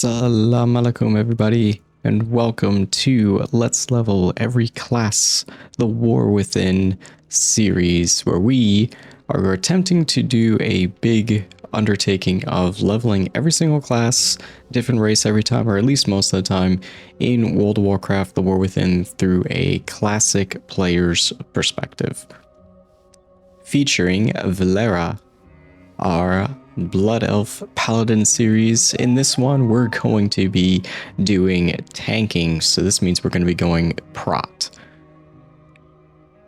Salam alaikum everybody, and welcome to Let's Level Every Class, the War Within series, where we are attempting to do a big undertaking of leveling every single class, different race every time, or at least most of the time, in World of Warcraft, the War Within, through a classic player's perspective. Featuring Vlera, our Blood Elf Paladin series. In this one, we're going to be doing tanking, so this means we're going to be going prot.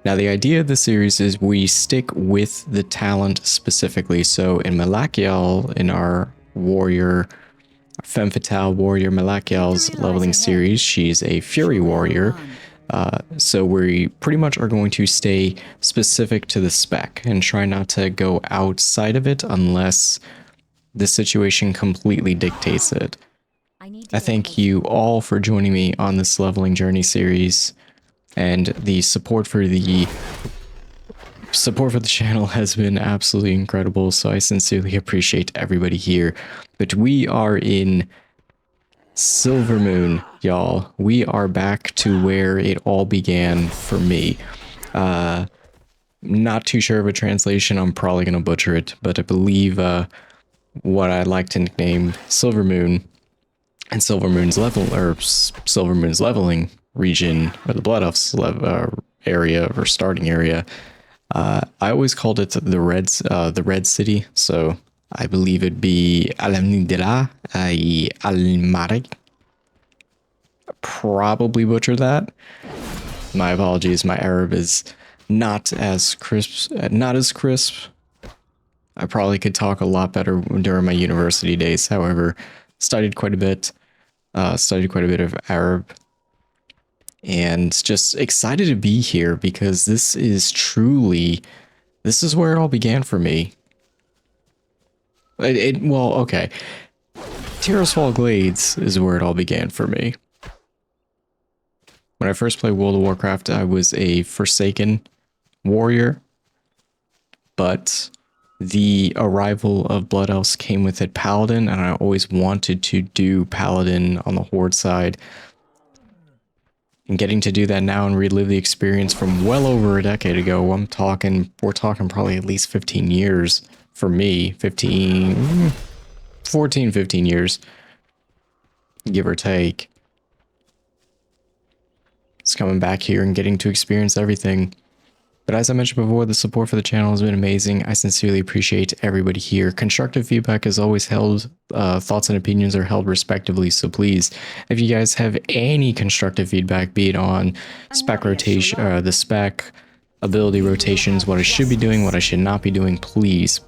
Now, the idea of the series is we stick with the talent specifically. So in Malachiel, in our warrior, femme fatale warrior Malachiel's leveling series, she's a fury warrior. So we pretty much are going to stay specific to the spec and try not to go outside of it unless the situation completely dictates it. I thank you all for joining me on this leveling journey series, and the support for the channel has been absolutely incredible, so I sincerely appreciate everybody here. But we are in Silvermoon, y'all. We are back to where it all began for me. Not too sure of a translation. I'm probably gonna butcher it, but I believe what I'd like to nickname Silvermoon and Silvermoon's leveling region, or the Blood Elf's area or starting area. I always called it the Red City, so I believe it'd be Alamnidira Al-Mareg. Probably butchered that. My apologies, my Arab is not as crisp. I probably could talk a lot better during my university days. However, studied quite a bit of Arab, and just excited to be here because this is where it all began for me. Well, okay. Tirisfal Glades is where it all began for me. When I first played World of Warcraft, I was a Forsaken warrior, but the arrival of Blood Elves came with it Paladin, and I always wanted to do Paladin on the Horde side. And getting to do that now and relive the experience from well over a decade ago, we're talking probably at least 15 years. For me, 14, 15 years, give or take. It's coming back here and getting to experience everything. But as I mentioned before, the support for the channel has been amazing. I sincerely appreciate everybody here. Constructive feedback is always held. Thoughts and opinions are held respectively. So please, if you guys have any constructive feedback, be it on spec rotation, the spec, ability rotations, what I should be doing, what I should not be doing, please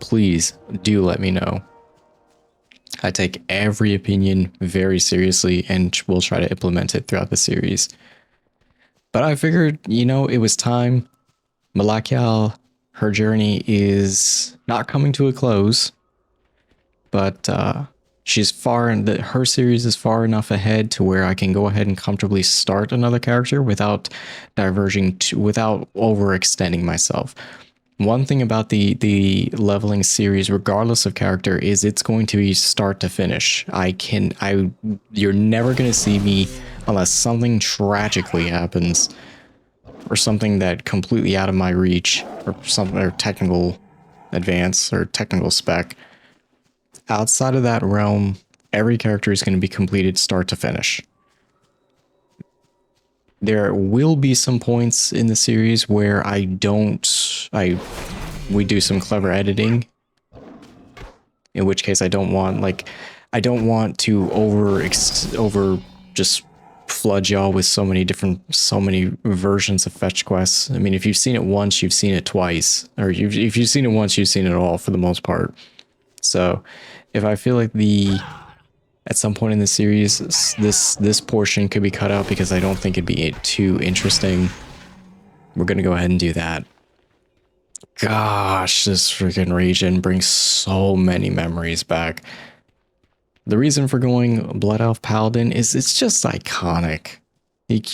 do let me know. I take every opinion very seriously and will try to implement it throughout the series. But I figured, it was time. Malachiel, her journey is not coming to a close, but she's her series is far enough ahead to where I can go ahead and comfortably start another character without without overextending myself. One thing about the leveling series, regardless of character, is it's going to be start to finish. You're never going to see me unless something tragically happens, or something that completely out of my reach, or technical advance or technical spec. Outside of that realm, every character is going to be completed start to finish. There will be some points in the series where we do some clever editing, in which case I don't want to over just flood y'all with so many versions of fetch quests. I mean, if you've seen it once, you've seen it twice, or if you've seen it once, you've seen it all for the most part. So if I feel like at some point in the series, this portion could be cut out because I don't think it'd be too interesting, we're going to go ahead and do that. Gosh, this freaking region brings so many memories back. The reason for going Blood Elf Paladin is it's just iconic. Like,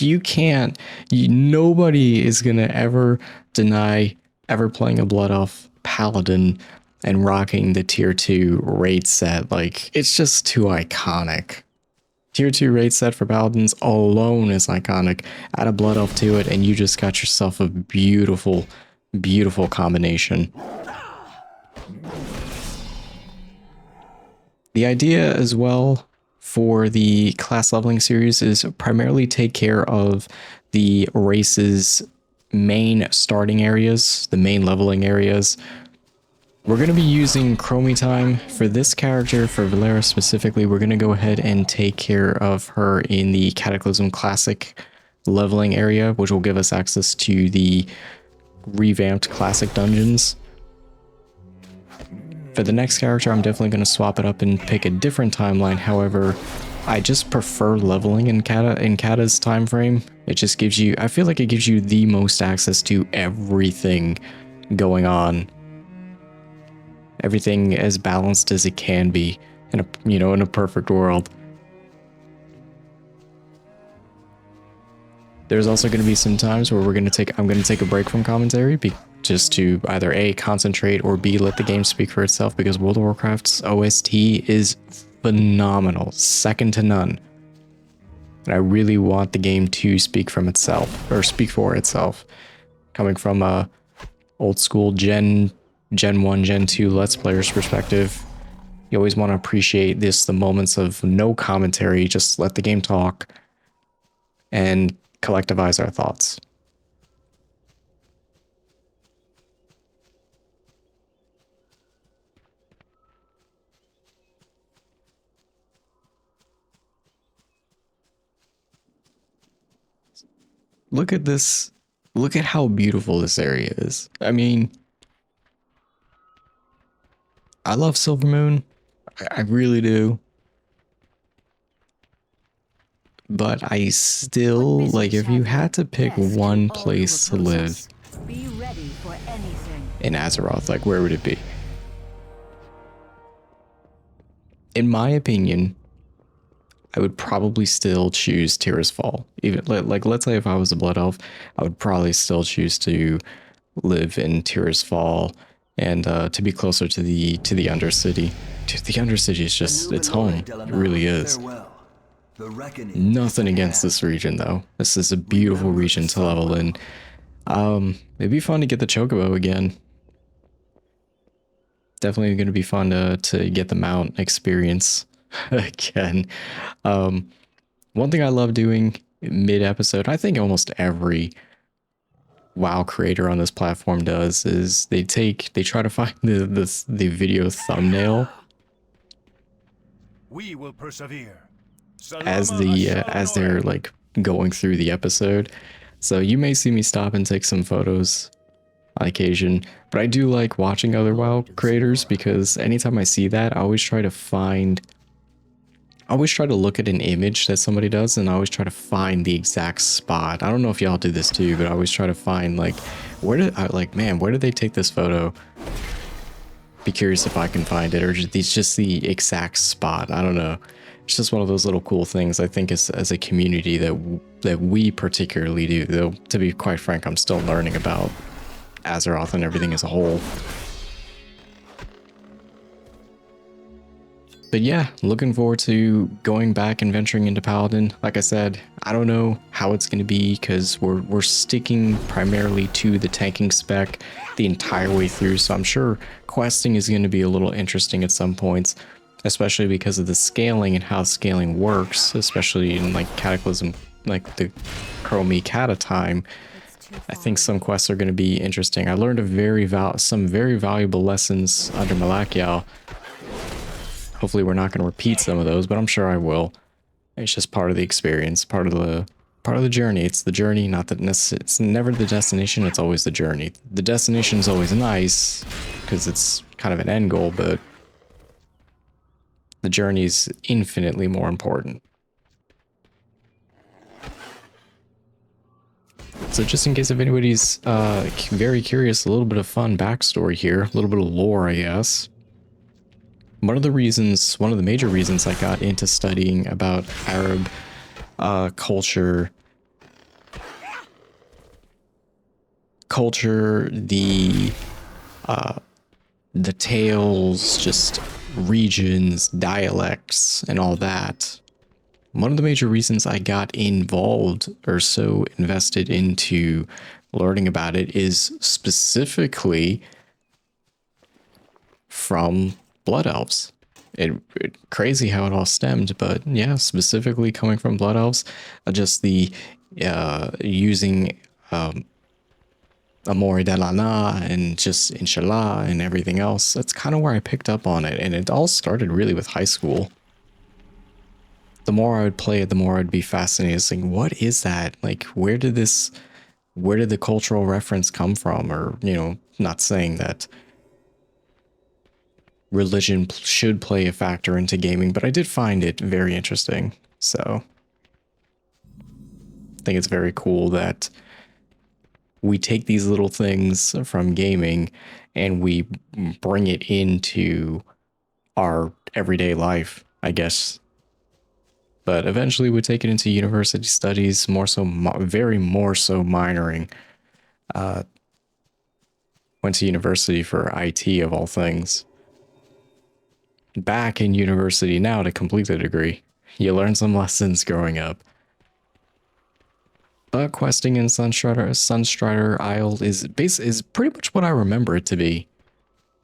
nobody is going to ever deny ever playing a Blood Elf Paladin and rocking the tier 2 raid set. Like, it's just too iconic. Tier 2 raid set for Paladins alone is iconic. Add a Blood Elf to it, and you just got yourself a beautiful, beautiful combination. The idea as well for the class leveling series is primarily take care of the race's main starting areas, the main leveling areas. We're going to be using Chromie time for this character, for Vlera specifically. We're going to go ahead and take care of her in the Cataclysm Classic leveling area, which will give us access to the revamped Classic dungeons. For the next character, I'm definitely going to swap it up and pick a different timeline. However, I just prefer leveling in Kata's time frame. It just gives you, I feel like it gives you the most access to everything going on. Everything as balanced as it can be in a, you know, in a perfect world. There's also going to be some times where I'm going to take a break from commentary just to either A, concentrate, or B, let the game speak for itself, because World of Warcraft's OST is phenomenal, second to none. And I really want the game to speak from itself, or speak for itself. Coming from a old school Gen 1, Gen 2 Let's Players perspective, you always want to appreciate the moments of no commentary, just let the game talk and collectivize our thoughts. Look at this. Look at how beautiful this area is. I mean, I love Silvermoon. I really do. But I still, like, if you had to pick one place to live in Azeroth, like, where would it be? In my opinion, I would probably still choose Tira's Fall. Even like, let's say if I was a Blood Elf, I would probably still choose to live in Tira's Fall and to be closer to the Undercity. Dude, the Undercity is just, it's home. It really is. Nothing against this region though. This is a beautiful region to level in. It'd be fun to get the Chocobo again. Definitely going to be fun to get the mount experience again. One thing I love doing mid-episode, I think almost every WoW creator on this platform does, is they try to find the video thumbnail we will persevere as they're like going through the episode. So you may see me stop and take some photos on occasion, but I do like watching other WoW creators, because anytime I see that, I always try to look at an image that somebody does, and I always try to find the exact spot. I don't know if y'all do this too, but I always try to find, like, where did they take this photo? Be curious if I can find it, or just the exact spot. I don't know. It's just one of those little cool things I think as a community that we particularly do. Though, to be quite frank, I'm still learning about Azeroth and everything as a whole. But yeah, looking forward to going back and venturing into Paladin. Like I said, I don't know how it's going to be, because we're sticking primarily to the tanking spec the entire way through. So I'm sure questing is going to be a little interesting at some points, especially because of the scaling and how scaling works, especially in like Cataclysm, like the Chromie Cata time. I think some quests are going to be interesting. I learned some very valuable lessons under Malakiel. Hopefully we're not going to repeat some of those, but I'm sure I will. It's just part of the experience, part of the journey. It's the journey, it's never the destination, it's always the journey. The destination is always nice because it's kind of an end goal, but the journey is infinitely more important. So just in case if anybody's very curious, a little bit of fun backstory here, a little bit of lore, I guess. One of the major reasons I got into studying about Arab culture, the tales, just regions, dialects, and all that, one of the major reasons I got involved or so invested into learning about it is specifically from Blood Elves. Crazy how it all stemmed, but yeah, specifically coming from Blood Elves, just the using Amore de la Na and just Inshallah and everything else. That's kind of where I picked up on it, and it all started really with high school. The more I would play it, the more I'd be fascinated. It's like, what is that? Like, where did the cultural reference come from? Or, you know, not saying that religion should play a factor into gaming, but I did find it very interesting. So I think it's very cool that we take these little things from gaming and we bring it into our everyday life, I guess. But eventually we take it into university studies, more so, very more so minoring. Went to university for IT of all things. Back in university now to complete the degree. You learn some lessons growing up. But questing in Sunstrider Isle is pretty much what I remember it to be.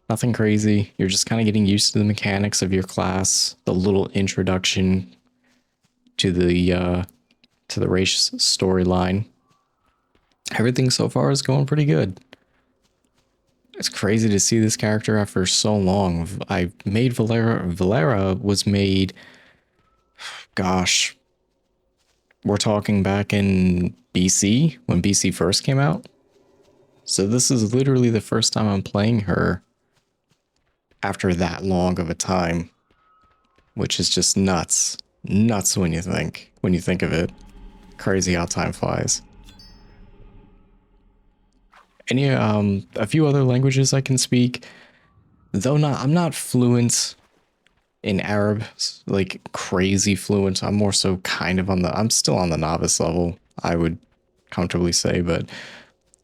Nothing crazy. You're just kind of getting used to the mechanics of your class, the little introduction to the race storyline. Everything so far is going pretty good. It's crazy to see this character after so long. I made Vlera. Vlera was made, gosh, we're talking back in BC, when BC first came out. So this is literally the first time I'm playing her after that long of a time, which is just nuts. Nuts when you think of it. Crazy how time flies. Any a few other languages I can speak, though I'm not fluent in Arab, like crazy fluent. I'm more so kind of I'm still on the novice level, I would comfortably say, but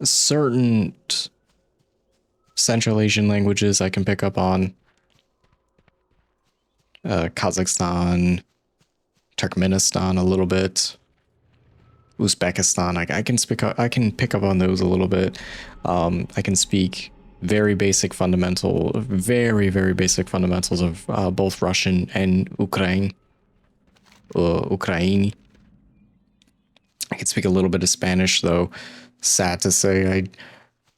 certain Central Asian languages I can pick up on. Kazakhstan, Turkmenistan a little bit. Uzbekistan, I can pick up on those a little bit. I can speak very basic fundamentals of both Russian and Ukrainian. I can speak a little bit of Spanish, though. Sad to say, I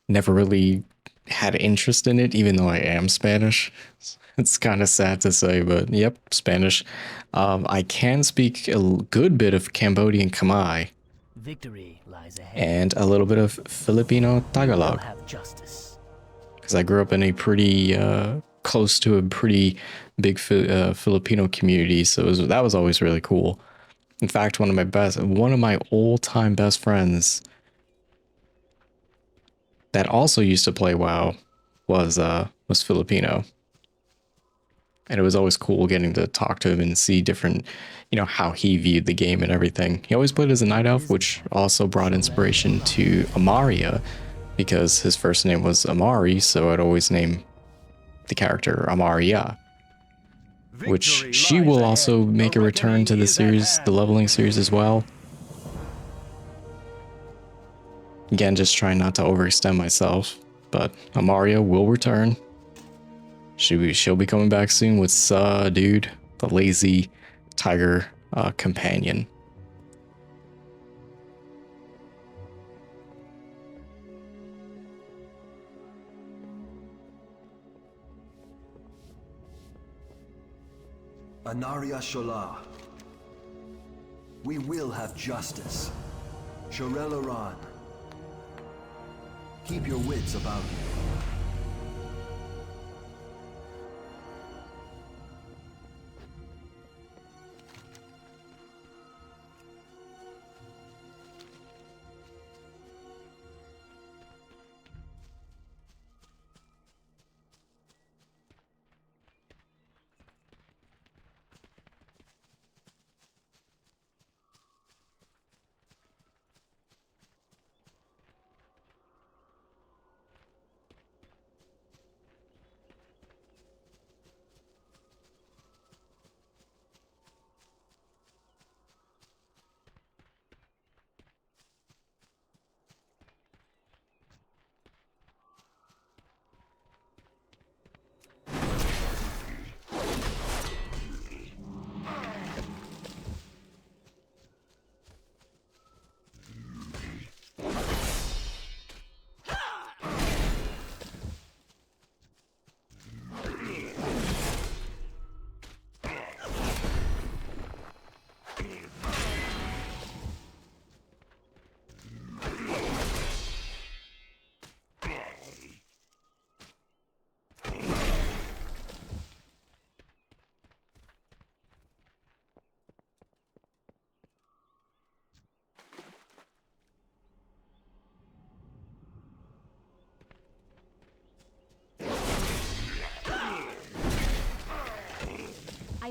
never really had interest in it, even though I am Spanish. It's kind of sad to say, but yep, Spanish. I can speak a good bit of Cambodian Khmer. Victory lies ahead. And a little bit of Filipino Tagalog. Because I grew up in a pretty close to a pretty big Filipino community, so that was always really cool. In fact, one of my all-time best friends that also used to play WoW was Filipino. And it was always cool getting to talk to him and see different, you know, how he viewed the game and everything. He always played as a night elf, which also brought inspiration to Amaria, because his first name was Amari, so I'd always name the character Amaria. Which she will also make a return to the series, the leveling series as well. Again, just trying not to overextend myself, but Amaria will return. She'll be coming back soon with Dude, the lazy tiger companion. Anaria Shola. We will have justice. Shorel Iran. Keep your wits about you.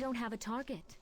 don't have a target.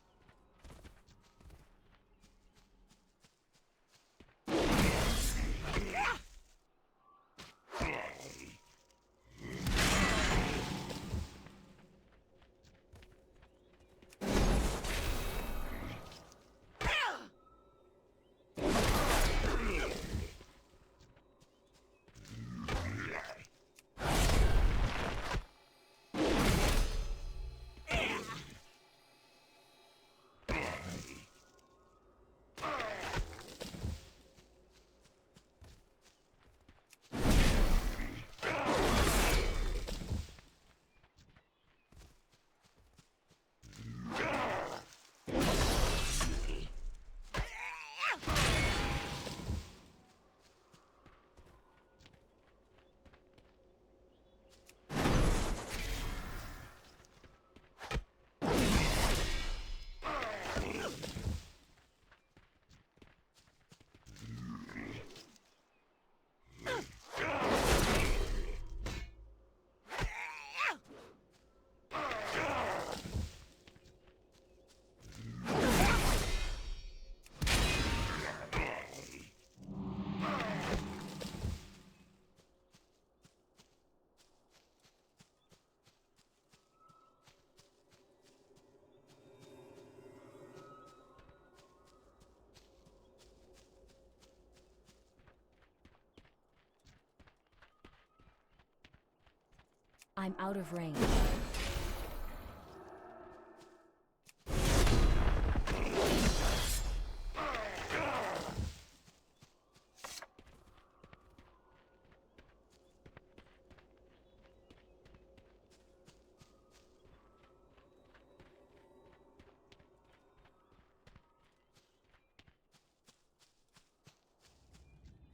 I'm out of range.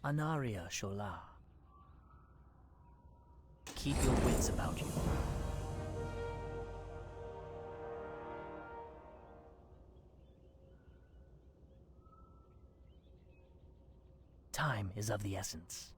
Anaria Shola. Keep your wits about you. Time is of the essence.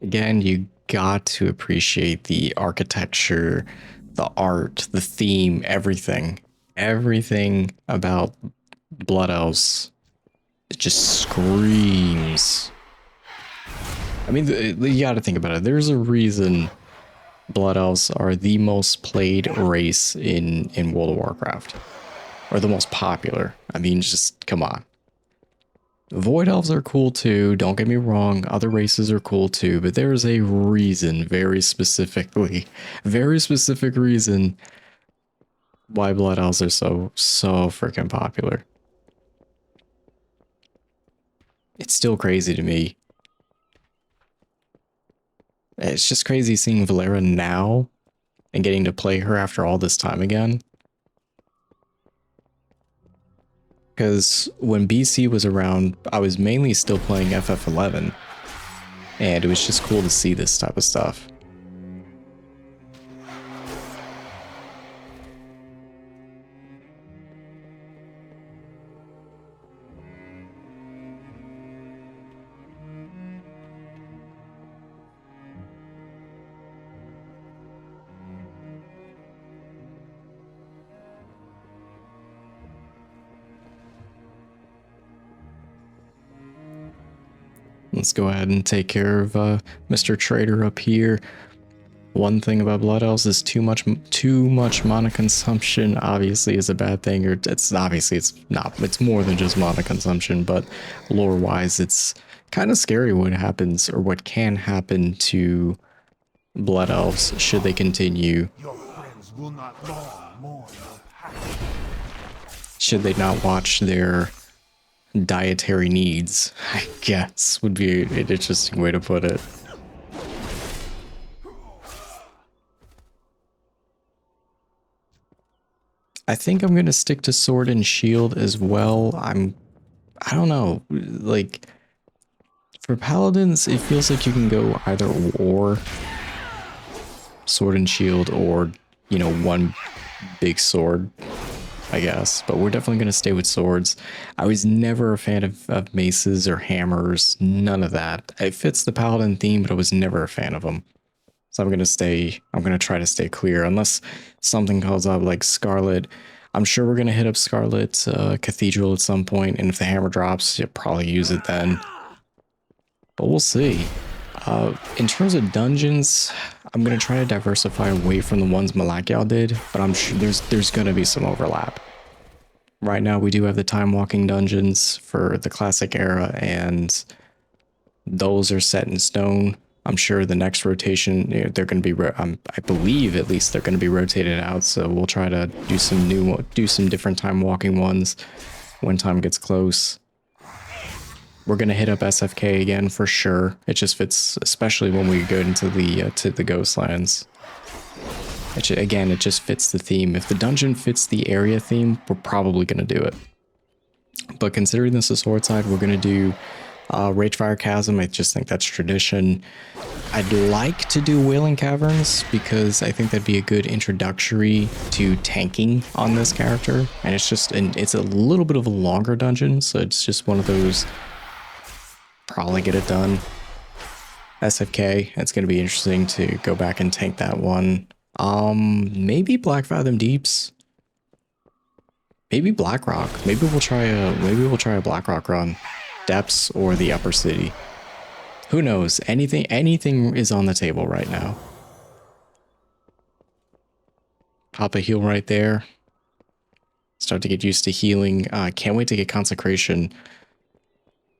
Again, you got to appreciate the architecture, the art, the theme, everything. Everything about Blood Elves, it just screams. I mean, you got to think about it. There's a reason Blood Elves are the most played race in World of Warcraft, or the most popular. I mean, just come on. Void Elves are cool too, don't get me wrong, other races are cool too, but there is a reason, very specific reason why Blood Elves are so freaking popular. It's still crazy to me. It's just crazy seeing Vlera now and getting to play her after all this time again. Because when BC was around, I was mainly still playing FF11, and it was just cool to see this type of stuff. Let's go ahead and take care of Mr. Trader up here. One thing about Blood Elves is too much mana consumption obviously is a bad thing, or it's not. It's more than just mana consumption, but lore-wise, it's kind of scary what happens or what can happen to Blood Elves should they continue. Your friends will not long mourn your passion. Should they not watch their dietary needs, I guess, would be an interesting way to put it. I think I'm gonna stick to sword and shield as well. I don't know, like for paladins, it feels like you can go either or sword and shield or, you know, one big sword, I guess. But we're definitely gonna stay with swords. I was never a fan of maces or hammers, none of that. It fits the paladin theme, but I was never a fan of them. So I'm gonna try to stay clear unless something calls up like Scarlet. I'm sure we're gonna hit up Scarlet Cathedral at some point, and if the hammer drops, you'll probably use it then. But we'll see. In terms of dungeons, I'm gonna try to diversify away from the ones Malakiel did, but I'm sure there's gonna be some overlap. Right now, we do have the time walking dungeons for the classic era, and those are set in stone. I'm sure the next rotation, you know, they're going to be, I believe at least they're going to be rotated out. So we'll try to do some different time walking ones when time gets close. We're going to hit up SFK again for sure. It just fits, especially when we go into the to the Ghostlands. Again, it just fits the theme. If the dungeon fits the area theme, we're probably going to do it. But considering this is sword side, we're going to do Ragefire Chasm. I just think that's tradition. I'd like to do Wailing Caverns because I think that'd be a good introductory to tanking on this character. And it's a little bit of a longer dungeon, so it's just one of those probably get it done. SFK, it's going to be interesting to go back and tank that one. Maybe Black Fathom Deeps. Maybe Blackrock. Maybe we'll try a Blackrock run. Depths or the upper city. Who knows? Anything is on the table right now. Pop a heal right there. Start to get used to healing. Can't wait to get consecration.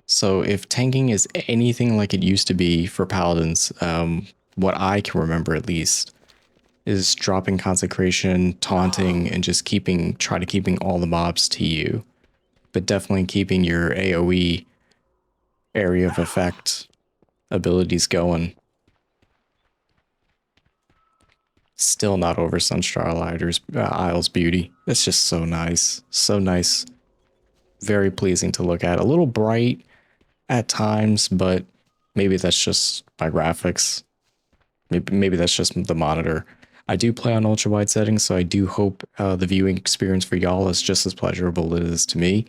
So if tanking is anything like it used to be for paladins, what I can remember at least, is dropping consecration, taunting, and just keeping all the mobs to you. But definitely keeping your AoE area of effect abilities going. Still not over Sunstrider Isle's beauty. It's just so nice. So nice. Very pleasing to look at. A little bright at times, but maybe that's just my graphics. Maybe that's just the monitor. I do play on ultra wide settings, so I do hope the viewing experience for y'all is just as pleasurable as it is to me.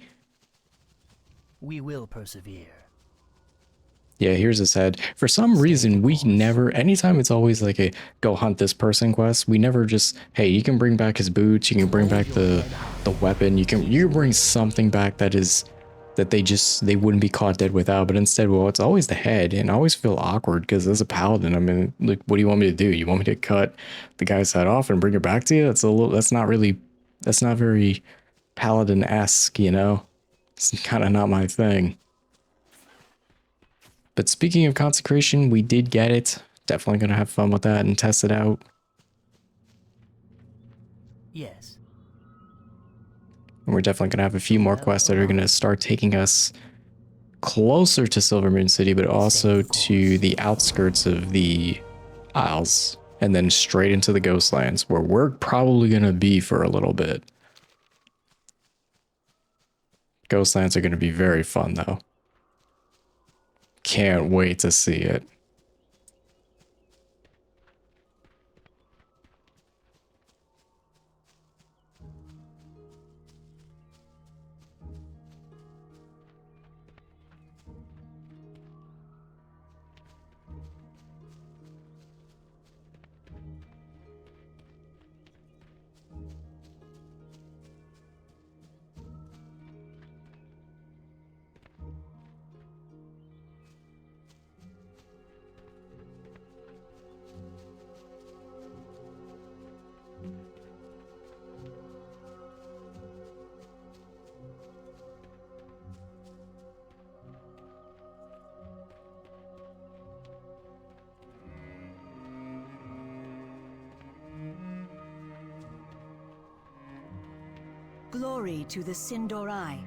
We will persevere. Yeah, here's his head. For some reason, we never, anytime it's always like a go hunt this person quest, we never just, hey, you can bring back his boots, you can bring back the weapon, you can bring something back that they wouldn't be caught dead without, but instead, well, it's always the head, and I always feel awkward because as a paladin, I mean, like, what do you want me to do? You want me to cut the guy's head off and bring it back to you? That's not very paladin-esque, you know? It's kind of not my thing. But speaking of consecration, we did get it. Definitely going to have fun with that and test it out. Yes. And we're definitely going to have a few more quests that are going to start taking us closer to Silvermoon City, but also to the outskirts of the Isles. And then straight into the Ghostlands, where we're probably going to be for a little bit. Ghostlands are going to be very fun, though. Can't wait to see it. Glory to the Sindorai.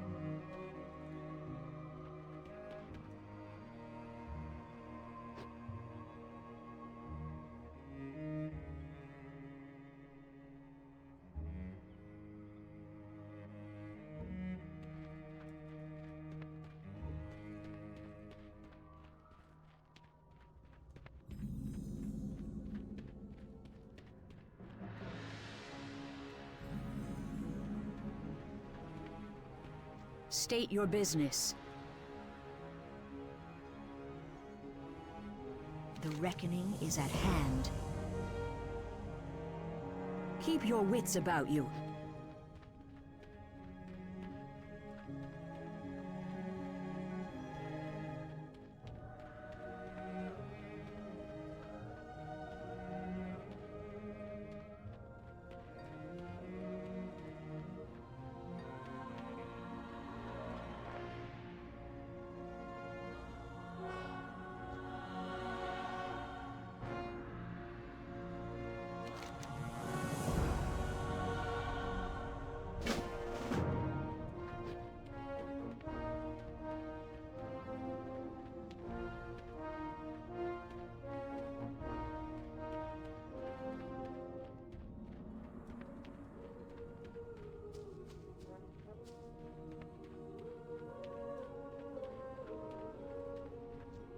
State your business. The reckoning is at hand. Keep your wits about you.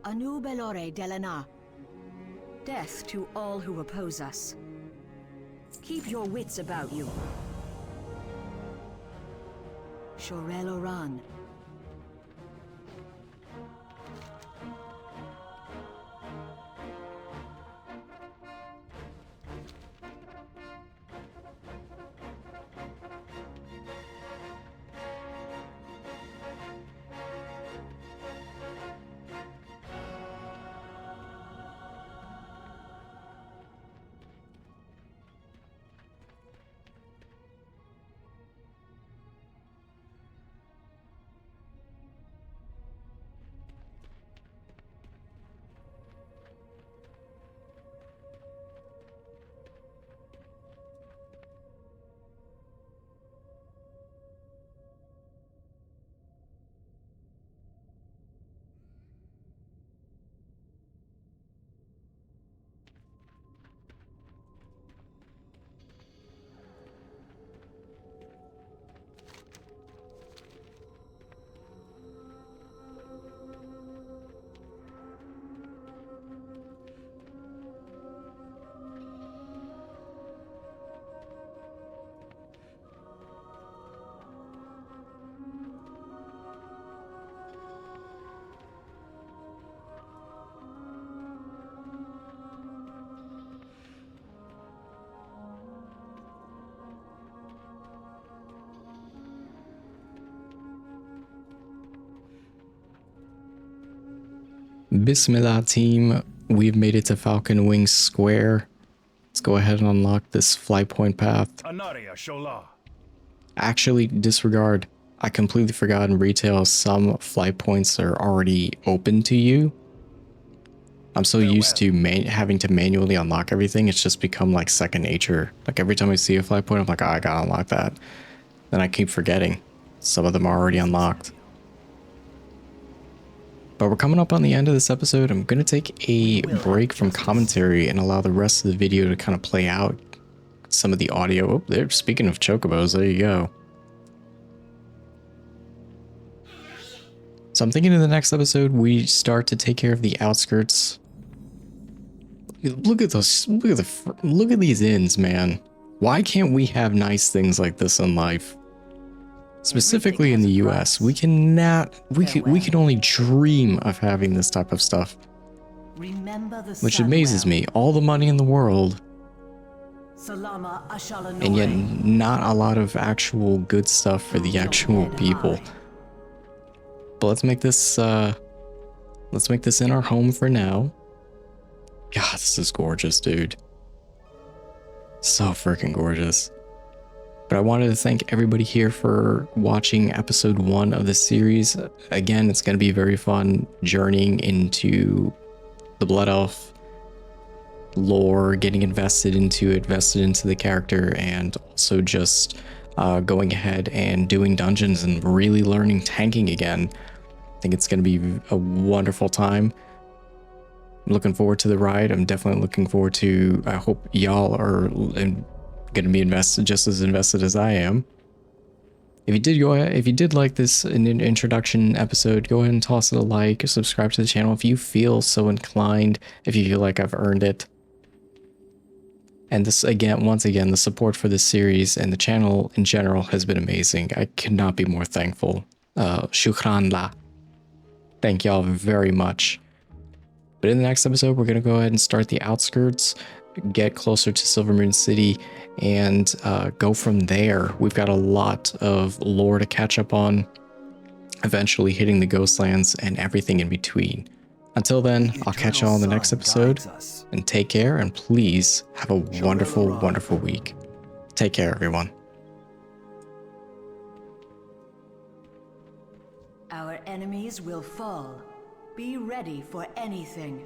Anu Belore Delana. Death to all who oppose us. Keep your wits about you. Shorel Oran. Bismillah team, we've made it to Falcon Wings Square. Let's go ahead and unlock this flight point path. Anaria Shola. Actually, disregard. I completely forgot in retail some flight points are already open to you. I'm so used to having to manually unlock everything, it's just become like second nature. Like every time I see a flight point, I'm like, oh, I gotta unlock that. Then I keep forgetting. Some of them are already unlocked. But we're coming up on the end of this episode. I'm going to take a break from commentary and allow the rest of the video to kind of play out some of the audio. Oh, there. Speaking of chocobos, there you go. So I'm thinking in the next episode, we start to take care of the outskirts. Look at those. Look at these inns, man. Why can't we have nice things like this in life? Specifically in the US, we can only dream of having this type of stuff. Which amazes me. All the money in the world, and yet not a lot of actual good stuff for the actual people. But let's make this in our home for now. God, this is gorgeous, dude. So freaking gorgeous. But I wanted to thank everybody here for watching episode 1 of this series. Again, it's going to be very fun journeying into the Blood Elf lore, getting invested into the character, and also just going ahead and doing dungeons and really learning tanking again. I think it's going to be a wonderful time. I'm looking forward to the ride. I'm definitely looking forward to, I hope y'all are going to be just as invested as I am. If you did like this introduction episode, go ahead and toss it a like, subscribe to the channel if you feel so inclined, if you feel like I've earned it. And this once again, the support for this series and the channel in general has been amazing. I could not be more thankful. Shukran la. Thank y'all very much. But in the next episode, we're going to go ahead and start the outskirts, get closer to Silvermoon City, and go from there. We've got a lot of lore to catch up on, eventually hitting the Ghostlands and everything in between. Until then, I'll catch y'all in the next episode, and take care, and please have a wonderful, wonderful week. Take care, everyone. Our enemies will fall. Be ready for anything.